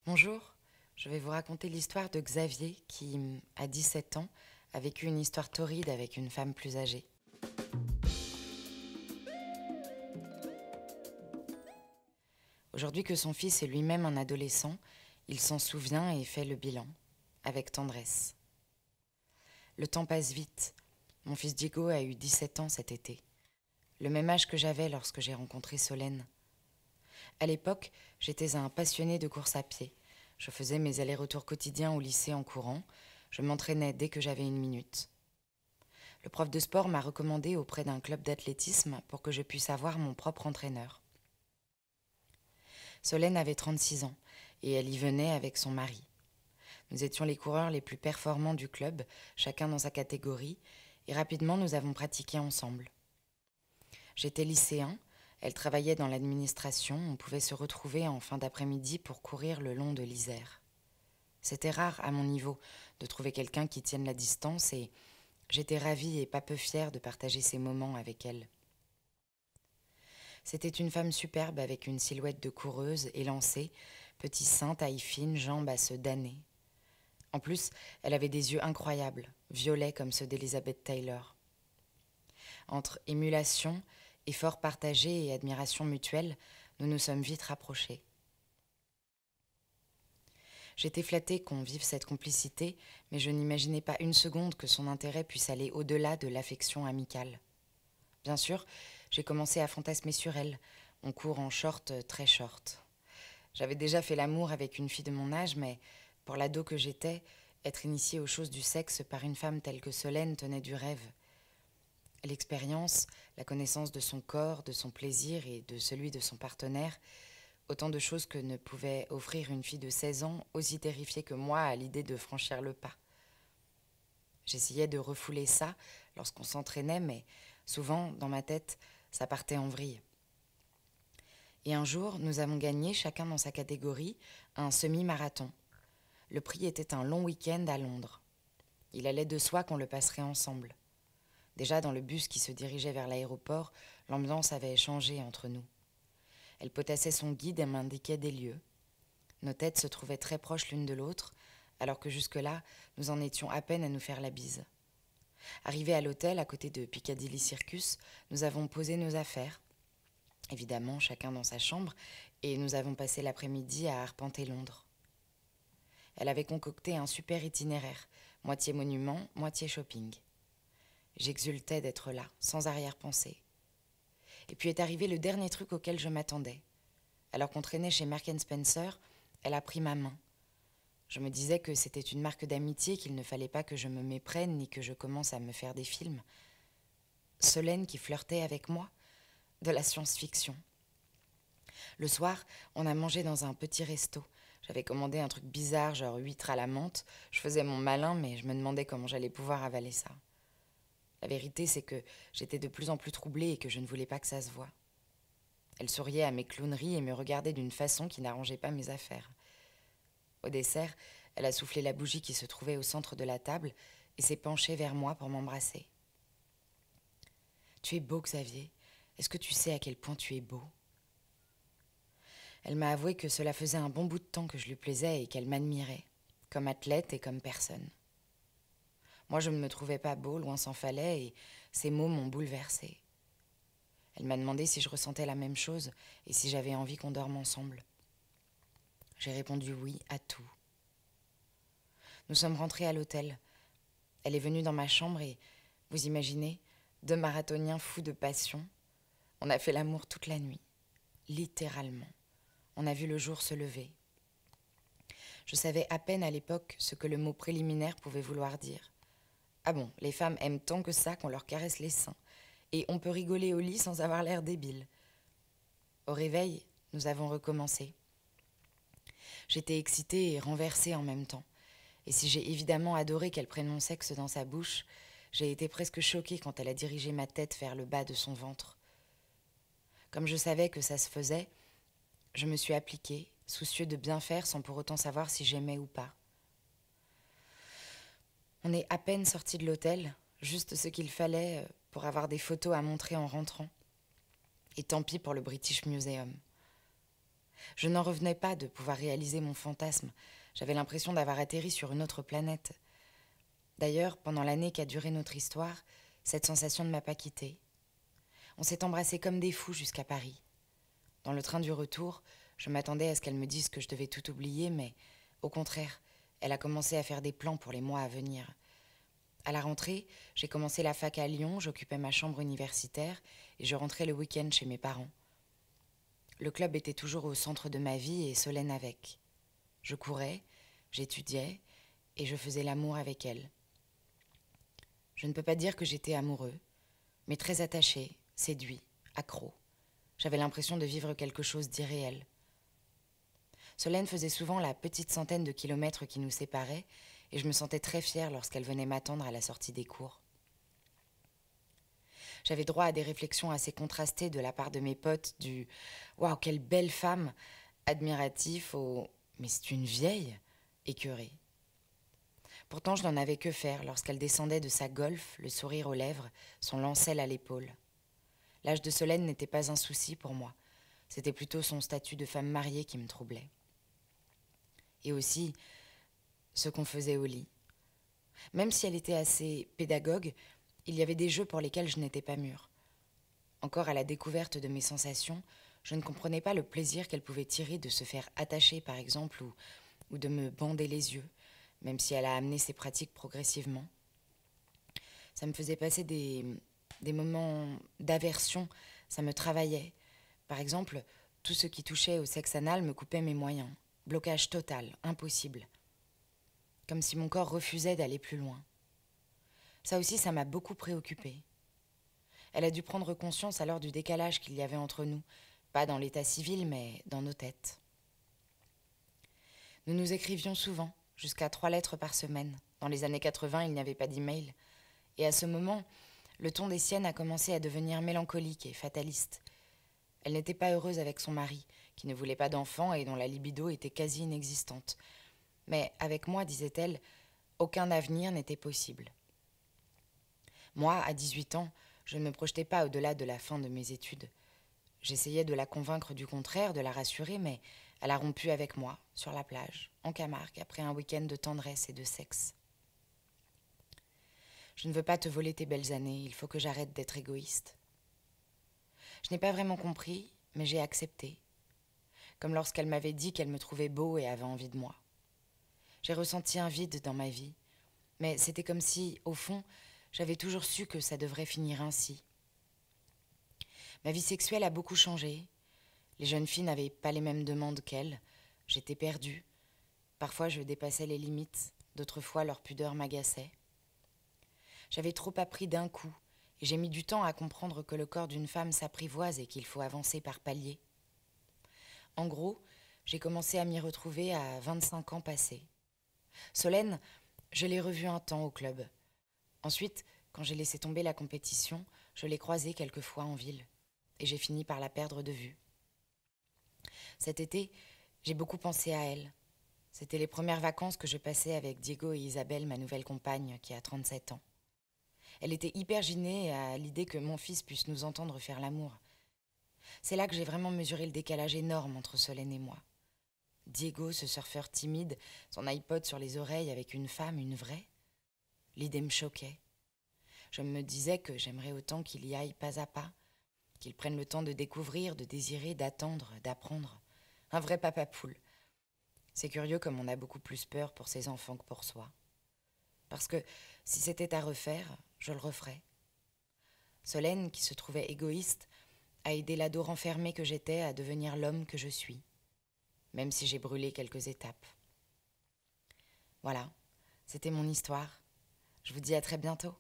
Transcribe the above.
Bonjour, je vais vous raconter l'histoire de Xavier qui, à 17 ans, a vécu une histoire torride avec une femme plus âgée. Aujourd'hui que son fils est lui-même un adolescent, il s'en souvient et fait le bilan, avec tendresse. Le temps passe vite. Mon fils Diego a eu 17 ans cet été, le même âge que j'avais lorsque j'ai rencontré Solène. À l'époque, j'étais un passionné de course à pied. Je faisais mes allers-retours quotidiens au lycée en courant. Je m'entraînais dès que j'avais une minute. Le prof de sport m'a recommandé auprès d'un club d'athlétisme pour que je puisse avoir mon propre entraîneur. Solène avait 36 ans et elle y venait avec son mari. Nous étions les coureurs les plus performants du club, chacun dans sa catégorie, et rapidement nous avons pratiqué ensemble. J'étais lycéen, elle travaillait dans l'administration, on pouvait se retrouver en fin d'après-midi pour courir le long de l'Isère. C'était rare à mon niveau de trouver quelqu'un qui tienne la distance et j'étais ravie et pas peu fière de partager ces moments avec elle. C'était une femme superbe avec une silhouette de coureuse, élancée, petit sein, taille fine, jambes à se damner. En plus, elle avait des yeux incroyables, violets comme ceux d'Elizabeth Taylor. Entre émulation, effort partagé et admiration mutuelle, nous nous sommes vite rapprochés. J'étais flattée qu'on vive cette complicité, mais je n'imaginais pas une seconde que son intérêt puisse aller au-delà de l'affection amicale. Bien sûr, j'ai commencé à fantasmer sur elle. On court en short, très short. J'avais déjà fait l'amour avec une fille de mon âge, mais pour l'ado que j'étais, être initiée aux choses du sexe par une femme telle que Solène tenait du rêve. L'expérience, la connaissance de son corps, de son plaisir et de celui de son partenaire, autant de choses que ne pouvait offrir une fille de 16 ans, aussi terrifiée que moi à l'idée de franchir le pas. J'essayais de refouler ça lorsqu'on s'entraînait, mais souvent, dans ma tête, ça partait en vrille. Et un jour, nous avons gagné, chacun dans sa catégorie, un semi-marathon. Le prix était un long week-end à Londres. Il allait de soi qu'on le passerait ensemble. Déjà, dans le bus qui se dirigeait vers l'aéroport, l'ambiance avait changé entre nous. Elle potassait son guide et m'indiquait des lieux. Nos têtes se trouvaient très proches l'une de l'autre, alors que jusque-là, nous en étions à peine à nous faire la bise. Arrivés à l'hôtel, à côté de Piccadilly Circus, nous avons posé nos affaires, évidemment chacun dans sa chambre, et nous avons passé l'après-midi à arpenter Londres. Elle avait concocté un super itinéraire, moitié monument, moitié shopping. J'exultais d'être là, sans arrière-pensée. Et puis est arrivé le dernier truc auquel je m'attendais. Alors qu'on traînait chez Marks & Spencer, elle a pris ma main. Je me disais que c'était une marque d'amitié, qu'il ne fallait pas que je me méprenne ni que je commence à me faire des films. Solène qui flirtait avec moi, de la science-fiction. Le soir, on a mangé dans un petit resto. J'avais commandé un truc bizarre, genre huître à la menthe. Je faisais mon malin, mais je me demandais comment j'allais pouvoir avaler ça. La vérité, c'est que j'étais de plus en plus troublée et que je ne voulais pas que ça se voie. Elle souriait à mes clowneries et me regardait d'une façon qui n'arrangeait pas mes affaires. Au dessert, elle a soufflé la bougie qui se trouvait au centre de la table et s'est penchée vers moi pour m'embrasser. « Tu es beau, Xavier. Est-ce que tu sais à quel point tu es beau ?» Elle m'a avoué que cela faisait un bon bout de temps que je lui plaisais et qu'elle m'admirait, comme athlète et comme personne. Moi, je ne me trouvais pas beau, loin s'en fallait, et ces mots m'ont bouleversée. Elle m'a demandé si je ressentais la même chose et si j'avais envie qu'on dorme ensemble. J'ai répondu oui à tout. Nous sommes rentrés à l'hôtel. Elle est venue dans ma chambre et, vous imaginez, deux marathoniens fous de passion. On a fait l'amour toute la nuit, littéralement. On a vu le jour se lever. Je savais à peine à l'époque ce que le mot préliminaire pouvait vouloir dire. Ah bon, les femmes aiment tant que ça qu'on leur caresse les seins. Et on peut rigoler au lit sans avoir l'air débile. Au réveil, nous avons recommencé. J'étais excitée et renversée en même temps. Et si j'ai évidemment adoré qu'elle prenne mon sexe dans sa bouche, j'ai été presque choquée quand elle a dirigé ma tête vers le bas de son ventre. Comme je savais que ça se faisait, je me suis appliquée, soucieux de bien faire sans pour autant savoir si j'aimais ou pas. On est à peine sortis de l'hôtel, juste ce qu'il fallait pour avoir des photos à montrer en rentrant. Et tant pis pour le British Museum. Je n'en revenais pas de pouvoir réaliser mon fantasme. J'avais l'impression d'avoir atterri sur une autre planète. D'ailleurs, pendant l'année qu'a duré notre histoire, cette sensation ne m'a pas quittée. On s'est embrassés comme des fous jusqu'à Paris. Dans le train du retour, je m'attendais à ce qu'elle me dise que je devais tout oublier, mais au contraire, elle a commencé à faire des plans pour les mois à venir. À la rentrée, j'ai commencé la fac à Lyon, j'occupais ma chambre universitaire et je rentrais le week-end chez mes parents. Le club était toujours au centre de ma vie et Solène avec. Je courais, j'étudiais et je faisais l'amour avec elle. Je ne peux pas dire que j'étais amoureux, mais très attaché, séduit, accro. J'avais l'impression de vivre quelque chose d'irréel. Solène faisait souvent la petite centaine de kilomètres qui nous séparaient et je me sentais très fière lorsqu'elle venait m'attendre à la sortie des cours. J'avais droit à des réflexions assez contrastées de la part de mes potes du « Waouh, quelle belle femme !» admiratif au « Mais c'est une vieille !» écœurée. Pourtant, je n'en avais que faire lorsqu'elle descendait de sa Golf, le sourire aux lèvres, son lancel à l'épaule. L'âge de Solène n'était pas un souci pour moi. C'était plutôt son statut de femme mariée qui me troublait. Et aussi, ce qu'on faisait au lit. Même si elle était assez pédagogue, il y avait des jeux pour lesquels je n'étais pas mûre. Encore à la découverte de mes sensations, je ne comprenais pas le plaisir qu'elle pouvait tirer de se faire attacher, par exemple, ou de me bander les yeux, même si elle a amené ses pratiques progressivement. Ça me faisait passer des moments d'aversion, ça me travaillait. Par exemple, tout ce qui touchait au sexe anal me coupait mes moyens. Blocage total, impossible. Comme si mon corps refusait d'aller plus loin. Ça aussi, ça m'a beaucoup préoccupée. Elle a dû prendre conscience alors du décalage qu'il y avait entre nous, pas dans l'état civil, mais dans nos têtes. Nous nous écrivions souvent, jusqu'à 3 lettres par semaine. Dans les années 80, il n'y avait pas d'email. Et à ce moment, le ton des siennes a commencé à devenir mélancolique et fataliste. Elle n'était pas heureuse avec son mari, qui ne voulait pas d'enfants et dont la libido était quasi inexistante. Mais avec moi, disait-elle, aucun avenir n'était possible. Moi, à 18 ans, je ne me projetais pas au-delà de la fin de mes études. J'essayais de la convaincre du contraire, de la rassurer, mais elle a rompu avec moi, sur la plage, en Camargue, après un week-end de tendresse et de sexe. Je ne veux pas te voler tes belles années, il faut que j'arrête d'être égoïste. Je n'ai pas vraiment compris, mais j'ai accepté. Comme lorsqu'elle m'avait dit qu'elle me trouvait beau et avait envie de moi. J'ai ressenti un vide dans ma vie, mais c'était comme si, au fond, j'avais toujours su que ça devrait finir ainsi. Ma vie sexuelle a beaucoup changé. Les jeunes filles n'avaient pas les mêmes demandes qu'elles. J'étais perdue. Parfois, je dépassais les limites. D'autres fois, leur pudeur m'agaçait. J'avais trop appris d'un coup, et j'ai mis du temps à comprendre que le corps d'une femme s'apprivoise et qu'il faut avancer par paliers. En gros, j'ai commencé à m'y retrouver à 25 ans passés. Solène, je l'ai revue un temps au club. Ensuite, quand j'ai laissé tomber la compétition, je l'ai croisée quelques fois en ville. Et j'ai fini par la perdre de vue. Cet été, j'ai beaucoup pensé à elle. C'était les premières vacances que je passais avec Diego et Isabelle, ma nouvelle compagne, qui a 37 ans. Elle était hyper gênée à l'idée que mon fils puisse nous entendre faire l'amour. C'est là que j'ai vraiment mesuré le décalage énorme entre Solène et moi. Diego, ce surfeur timide, son iPod sur les oreilles avec une femme, une vraie. L'idée me choquait. Je me disais que j'aimerais autant qu'il y aille pas à pas, qu'il prenne le temps de découvrir, de désirer, d'attendre, d'apprendre. Un vrai papa poule. C'est curieux comme on a beaucoup plus peur pour ses enfants que pour soi. Parce que si c'était à refaire, je le referais. Solène, qui se trouvait égoïste, a aidé l'ado renfermé que j'étais à devenir l'homme que je suis, même si j'ai brûlé quelques étapes. Voilà, c'était mon histoire. Je vous dis à très bientôt.